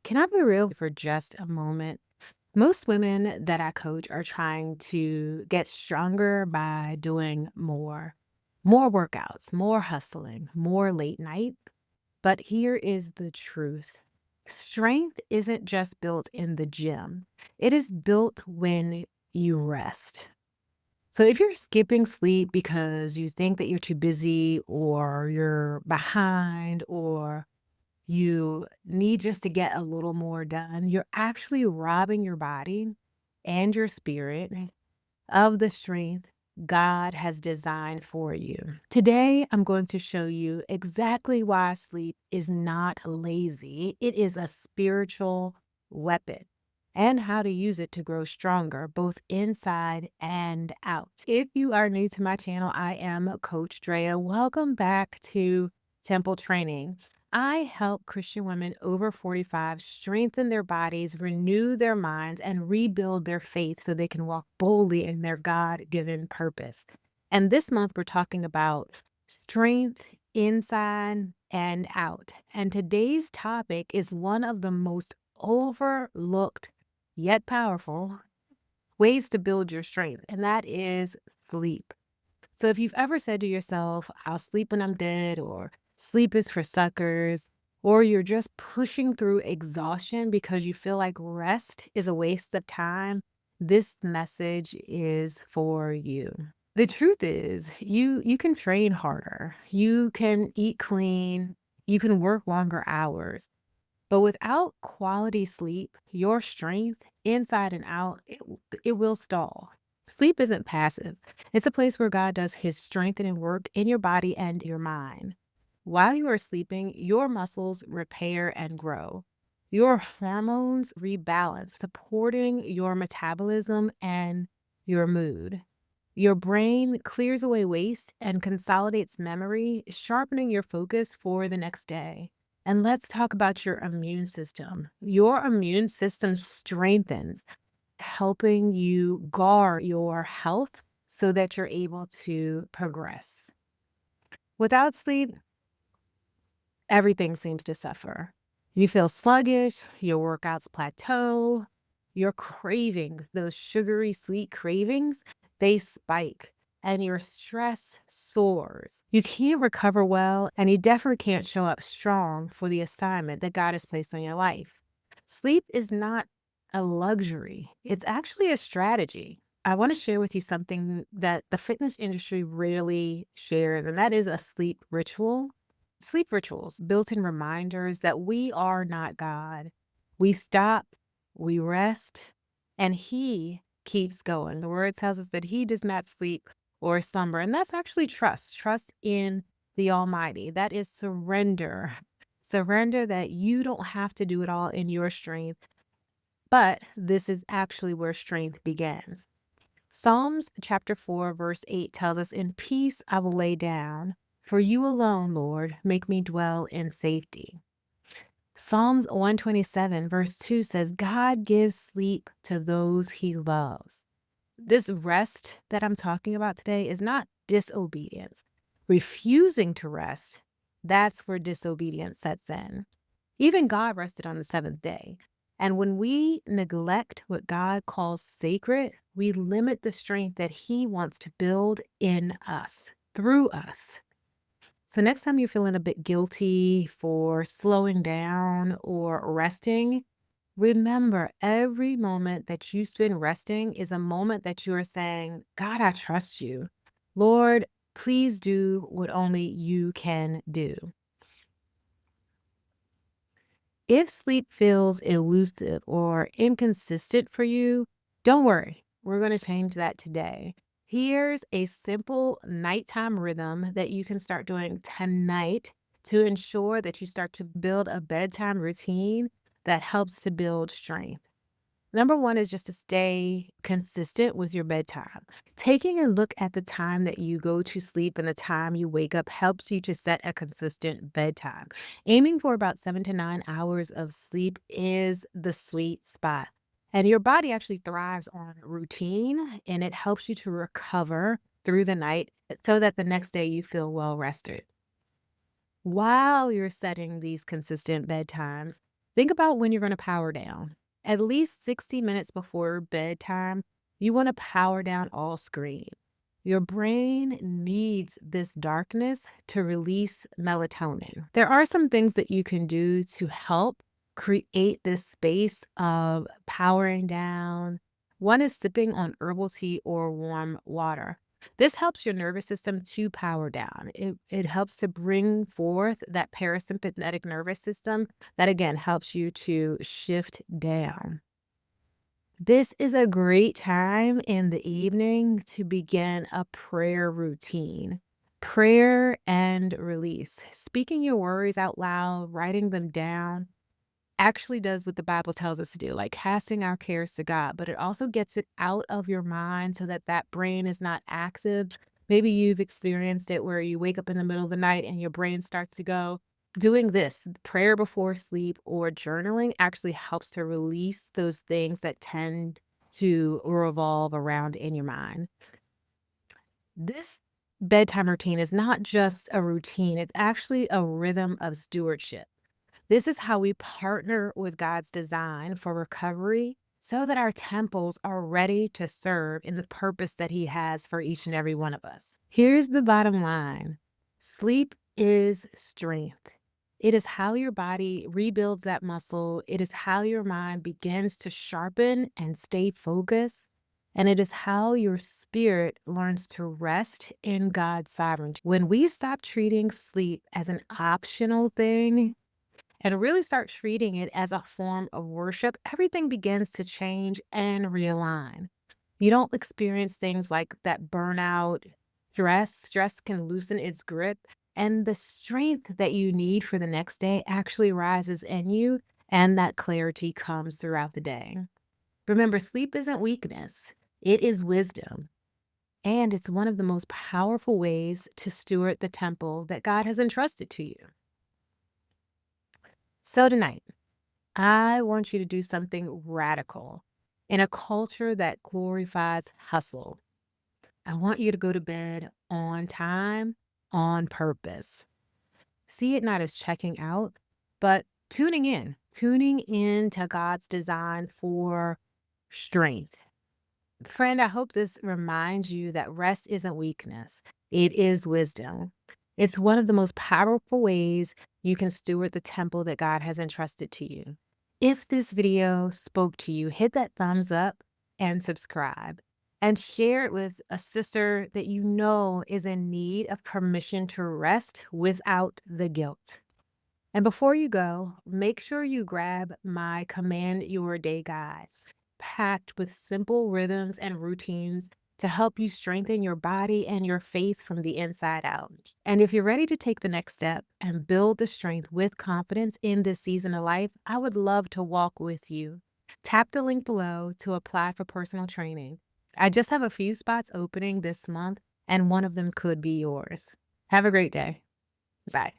Can I be real for just a moment? Most women that I coach are trying to get stronger by doing more workouts, more hustling, more late night. But here is the truth. Strength isn't just built in the gym. It is built when you rest. So if you're skipping sleep because you think that you're too busy or you're behind or you need just to get a little more done, you're actually robbing your body and your spirit of the strength God has designed for you. Today, I'm going to show you exactly why sleep is not lazy, it is a spiritual weapon. And how to use it to grow stronger, both inside and out. If you are new to my channel, I am Coach Drea. Welcome back to Temple Training. I help Christian women over 45 strengthen their bodies, renew their minds, and rebuild their faith so they can walk boldly in their God given purpose. And this month, we're talking about strength inside and out. And today's topic is one of the most overlooked yet powerful ways to build your strength, and that is sleep. So if you've ever said to yourself, I'll sleep when I'm dead, or sleep is for suckers, or you're just pushing through exhaustion because you feel like rest is a waste of time, this message is for you. The truth is, you can train harder, you can eat clean, you can work longer hours, but without quality sleep, your strength inside and out, it will stall. Sleep isn't passive. It's a place where God does his strengthening work in your body and your mind. While you are sleeping, your muscles repair and grow. Your hormones rebalance, supporting your metabolism and your mood. Your brain clears away waste and consolidates memory, sharpening your focus for the next day. And let's talk about your immune system. Your immune system strengthens, helping you guard your health so that you're able to progress. Without sleep, everything seems to suffer. You feel sluggish, your workouts plateau, your cravings, those sugary sweet cravings, they spike and your stress soars. You can't recover well, and you definitely can't show up strong for the assignment that God has placed on your life. Sleep is not a luxury, it's actually a strategy. I want to share with you something that the fitness industry rarely shares, and that is a sleep ritual. Sleep rituals, built in reminders that we are not God. We stop, we rest, and He keeps going. The word tells us that He does not sleep or slumber. And that's actually trust in the Almighty. That is surrender. Surrender that you don't have to do it all in your strength, but this is actually where strength begins. Psalms chapter 4, verse 8 tells us, in peace I will lay down. For you alone, Lord, make me dwell in safety. Psalms 127, verse 2 says, God gives sleep to those he loves. This rest that I'm talking about today is not disobedience. Refusing to rest, that's where disobedience sets in. Even God rested on the seventh day. And when we neglect what God calls sacred, we limit the strength that He wants to build in us, through us. So, next time you're feeling a bit guilty for slowing down or resting, remember every moment that you spend resting is a moment that you are saying, God, I trust you. Lord, please do what only you can do. If sleep feels elusive or inconsistent for you, don't worry. We're going to change that today. Here's a simple nighttime rhythm that you can start doing tonight to ensure that you start to build a bedtime routine that helps to build strength. Number one is just to stay consistent with your bedtime. Taking a look at the time that you go to sleep and the time you wake up helps you to set a consistent bedtime. Aiming for about 7 to 9 hours of sleep is the sweet spot. And your body actually thrives on routine, and it helps you to recover through the night so that the next day you feel well rested. While you're setting these consistent bedtimes, Think about when you're going to power down. At least 60 minutes before bedtime, you want to power down all screen. Your brain needs this darkness to release melatonin. There are some things that you can do to help create this space of powering down. One is sipping on herbal tea or warm water. This helps your nervous system to power down. It helps to bring forth that parasympathetic nervous system that again helps you to shift down. This is a great time in the evening to begin a prayer routine. Prayer and release. Speaking your worries out loud, writing them down, actually does what the Bible tells us to do, like casting our cares to God, but it also gets it out of your mind so that that brain is not active. Maybe you've experienced it where you wake up in the middle of the night and your brain starts to go. Doing this, prayer before sleep or journaling actually helps to release those things that tend to revolve around in your mind. This bedtime routine is not just a routine, it's actually a rhythm of stewardship. This is how we partner with God's design for recovery so that our temples are ready to serve in the purpose that He has for each and every one of us. Here's the bottom line: sleep is strength. It is how your body rebuilds that muscle, it is how your mind begins to sharpen and stay focused. And it is how your spirit learns to rest in God's sovereignty. When we stop treating sleep as an optional thing and really start treating it as a form of worship, everything begins to change and realign. You don't experience things like that burnout, stress. Stress can loosen its grip, and the strength that you need for the next day actually rises in you, and that clarity comes throughout the day. Remember, sleep isn't weakness, it is wisdom. And it's one of the most powerful ways to steward the temple that God has entrusted to you. So, tonight, I want you to do something radical. In a culture that glorifies hustle, I want you to go to bed on time, on purpose. See it not as checking out, but tuning in to God's design for strength. Friend, I hope this reminds you that rest isn't weakness, it is wisdom. It's one of the most powerful ways you can steward the temple that God has entrusted to you. If this video spoke to you, hit that thumbs up and subscribe and share it with a sister that you know is in need of permission to rest without the guilt. And before you go, make sure you grab my Command Your Day guide, packed with simple rhythms and routines to help you strengthen your body and your faith from the inside out. And if you're ready to take the next step and build the strength with confidence in this season of life, I would love to walk with you. Tap the link below to apply for personal training. I just have a few spots opening this month, and one of them could be yours. Have a great day. Bye.